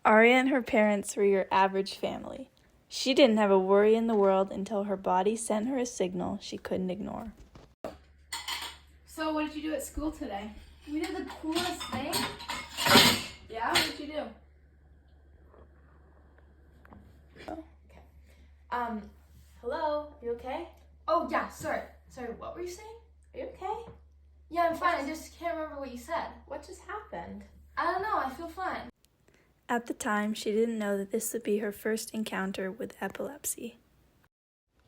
Aria and her parents were your average family. She didn't have a worry in the world until her body sent her a signal she couldn't ignore. So what did you do at school today? We did the coolest thing. Yeah? What did you do? Okay. Hello? You okay? Oh yeah, sorry, what were you saying? Are you okay? Yeah, I'm fine. I just can't remember what you said. What just happened? I don't know, I feel fine. At the time, she didn't know that this would be her first encounter with epilepsy.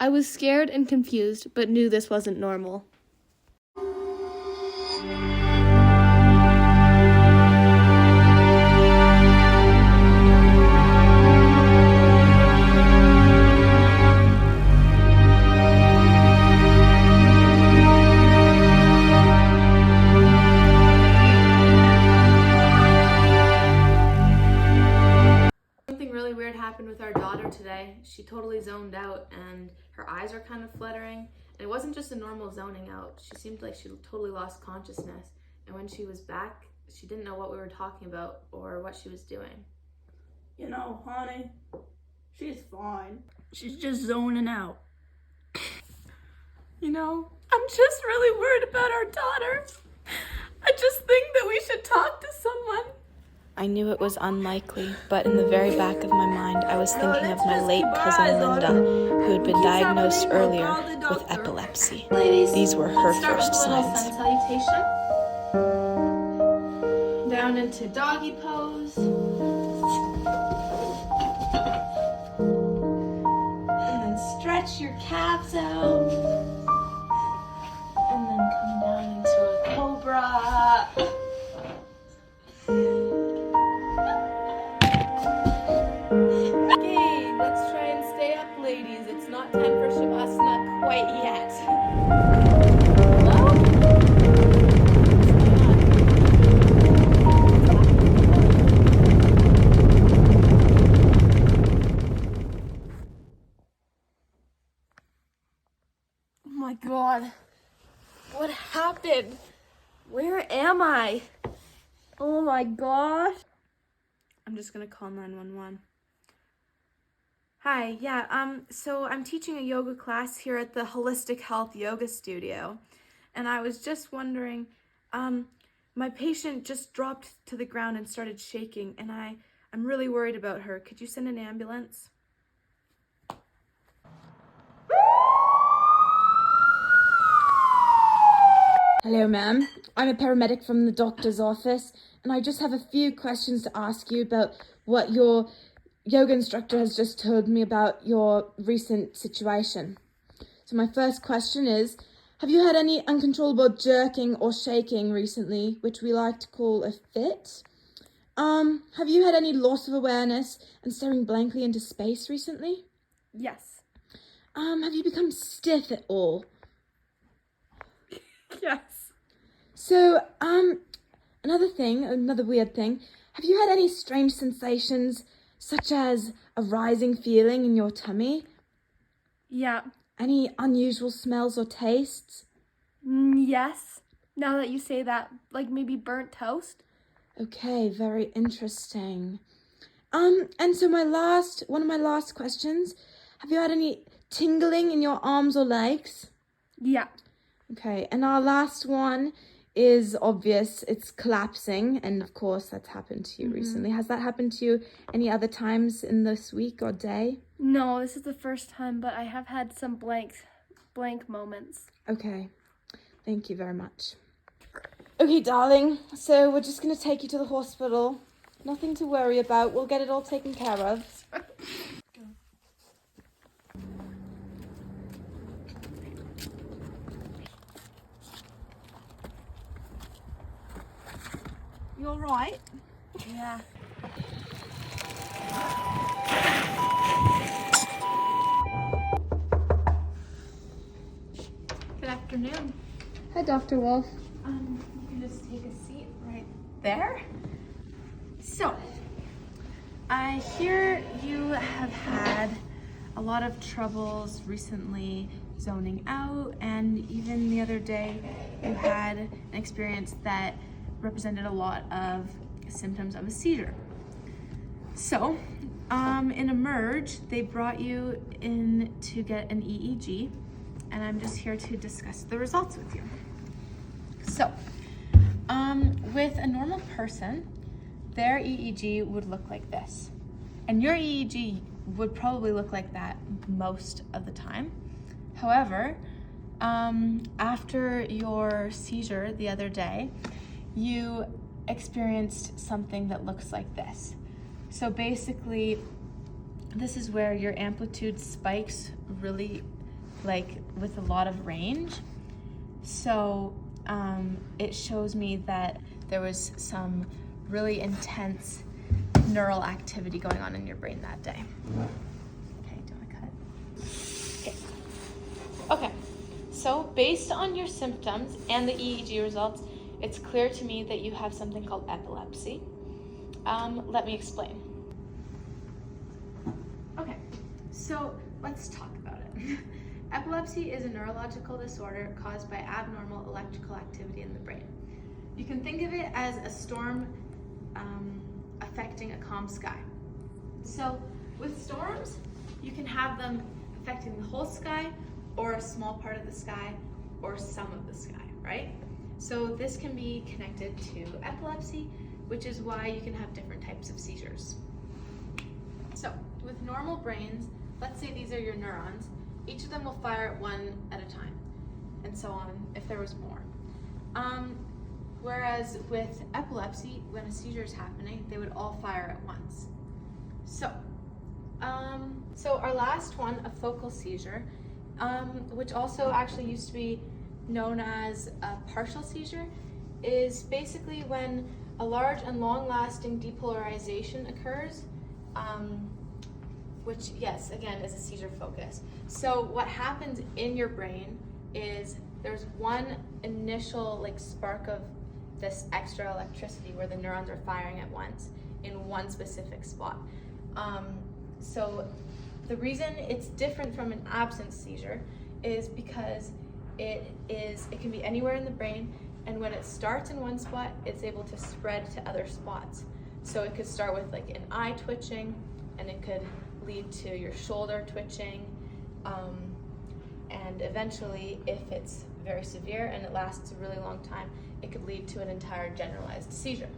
I was scared and confused, but knew this wasn't normal. Something really weird happened with our daughter today. She totally zoned out and her eyes are kind of fluttering. And it wasn't just a normal zoning out. She seemed like she totally lost consciousness. And when she was back, she didn't know what we were talking about or what she was doing. You know, honey, she's fine. She's just zoning out. You know, I'm just really worried about our daughter. I just think that we should talk to someone. I knew it was unlikely, but in the very back of my mind, I was thinking of my late cousin Linda, who had been diagnosed earlier with epilepsy. Ladies, These were her start first with a little signs. sun salutation. Down into doggy pose. And then stretch your calves out. And then come down into a cobra. Okay, let's try and stay up, ladies. It's not time for Shavasana quite yet. Hello? Oh my god. What happened? Where am I? Oh my gosh. I'm just gonna call 911. Hi, yeah, so I'm teaching a yoga class here at the Holistic Health Yoga Studio, and I was just wondering, my patient just dropped to the ground and started shaking, and I'm really worried about her. Could you send an ambulance? Hello, ma'am. I'm a paramedic from the doctor's office, and I just have a few questions to ask you about what your yoga instructor has just told me about your recent situation. So my first question is, have you had any uncontrollable jerking or shaking recently, which we like to call a fit? Have you had any loss of awareness and staring blankly into space recently? Yes. Have you become stiff at all? Yes. So, another weird thing, have you had any strange sensations, such as a rising feeling in your tummy? Yeah. Any unusual smells or tastes? Yes. Now that you say that, like maybe burnt toast? Okay, very interesting. And so one of my last questions, have you had any tingling in your arms or legs? Yeah. Okay, and our last one is obvious. It's collapsing, and of course that's happened to you recently. Has that happened to you any other times in this week or day? No, this is the first time, but I have had some blank moments. Okay, thank you very much. Okay, darling, so we're just going to take you to the hospital. Nothing to worry about. We'll get it all taken care of. You all right? Yeah. Good afternoon. Hi, Dr. Wolf. You can just take a seat right there. So, I hear you have had a lot of troubles recently zoning out, and even the other day you had an experience that represented a lot of symptoms of a seizure. So, in Emerge, they brought you in to get an EEG, and I'm just here to discuss the results with you. So, with a normal person, their EEG would look like this. And your EEG would probably look like that most of the time. However, after your seizure the other day, you experienced something that looks like this. So basically, this is where your amplitude spikes really, like, with a lot of range. So it shows me that there was some really intense neural activity going on in your brain that day. Okay, do you want to cut? Okay. Okay, so based on your symptoms and the EEG results, it's clear to me that you have something called epilepsy. Let me explain. Okay, so let's talk about it. Epilepsy is a neurological disorder caused by abnormal electrical activity in the brain. You can think of it as a storm affecting a calm sky. So with storms, you can have them affecting the whole sky or a small part of the sky or some of the sky, right? So this can be connected to epilepsy, which is why you can have different types of seizures. So with normal brains, let's say these are your neurons, each of them will fire at one at a time, and so on if there was more. Whereas with epilepsy, when a seizure is happening, they would all fire at once. So our last one, a focal seizure, which also actually used to be known as a partial seizure, is basically when a large and long-lasting depolarization occurs, which, yes, again, is a seizure focus. So what happens in your brain is there's one initial spark of this extra electricity where the neurons are firing at once in one specific spot. So the reason it's different from an absence seizure is because it can be anywhere in the brain, and when it starts in one spot, it's able to spread to other spots. So it could start with an eye twitching, and it could lead to your shoulder twitching, and eventually, if it's very severe and it lasts a really long time, it could lead to an entire generalized seizure.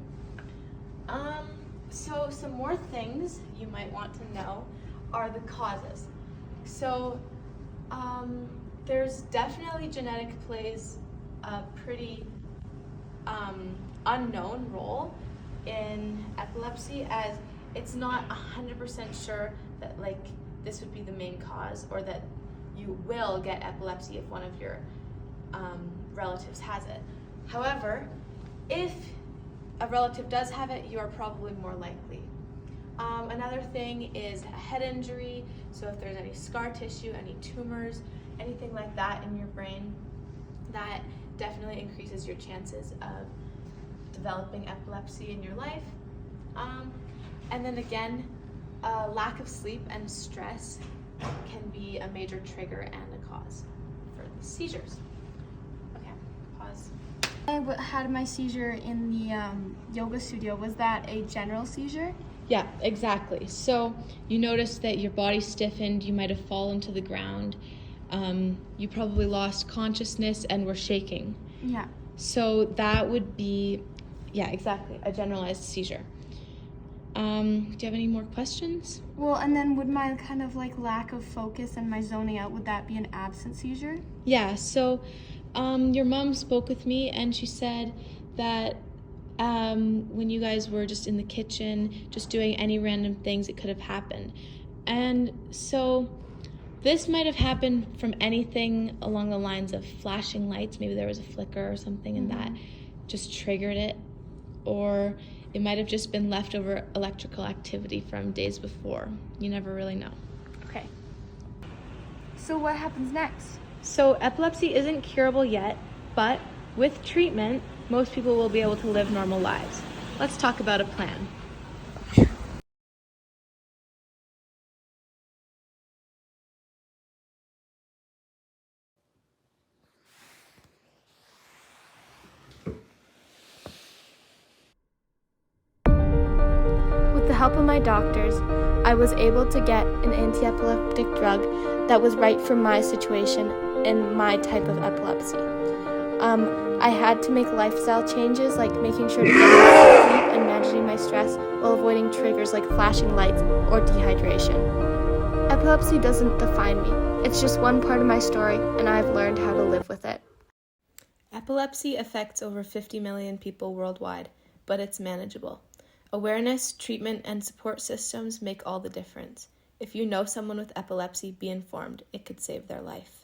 So some more things you might want to know are the causes. So there's definitely genetic plays a pretty unknown role in epilepsy, as it's not 100% sure that this would be the main cause, or that you will get epilepsy if one of your relatives has it. However, if a relative does have it, you are probably more likely. Another thing is a head injury. So if there's any scar tissue, any tumors, anything like that in your brain, that definitely increases your chances of developing epilepsy in your life. And then again, lack of sleep and stress can be a major trigger and a cause for the seizures. Okay, pause. I had my seizure in the yoga studio. Was that a general seizure? Yeah, exactly. So you noticed that your body stiffened, you might have fallen to the ground, you probably lost consciousness and were shaking. Yeah. So that would be, yeah, exactly, a generalized seizure. Do you have any more questions? Well, and then would my kind of lack of focus and my zoning out, would that be an absent seizure? Yeah, so your mom spoke with me and she said that when you guys were just in the kitchen, just doing any random things, it could have happened. And so this might have happened from anything along the lines of flashing lights. Maybe there was a flicker or something and that just triggered it. Or it might have just been leftover electrical activity from days before. You never really know. Okay. So what happens next? So epilepsy isn't curable yet, but with treatment, most people will be able to live normal lives. Let's talk about a plan. With the help of my doctors, I was able to get an anti-epileptic drug that was right for my situation and my type of epilepsy. I had to make lifestyle changes like making sure to get enough sleep and managing my stress while avoiding triggers like flashing lights or dehydration. Epilepsy doesn't define me. It's just one part of my story, and I've learned how to live with it. Epilepsy affects over 50 million people worldwide, but it's manageable. Awareness, treatment, and support systems make all the difference. If you know someone with epilepsy, be informed. It could save their life.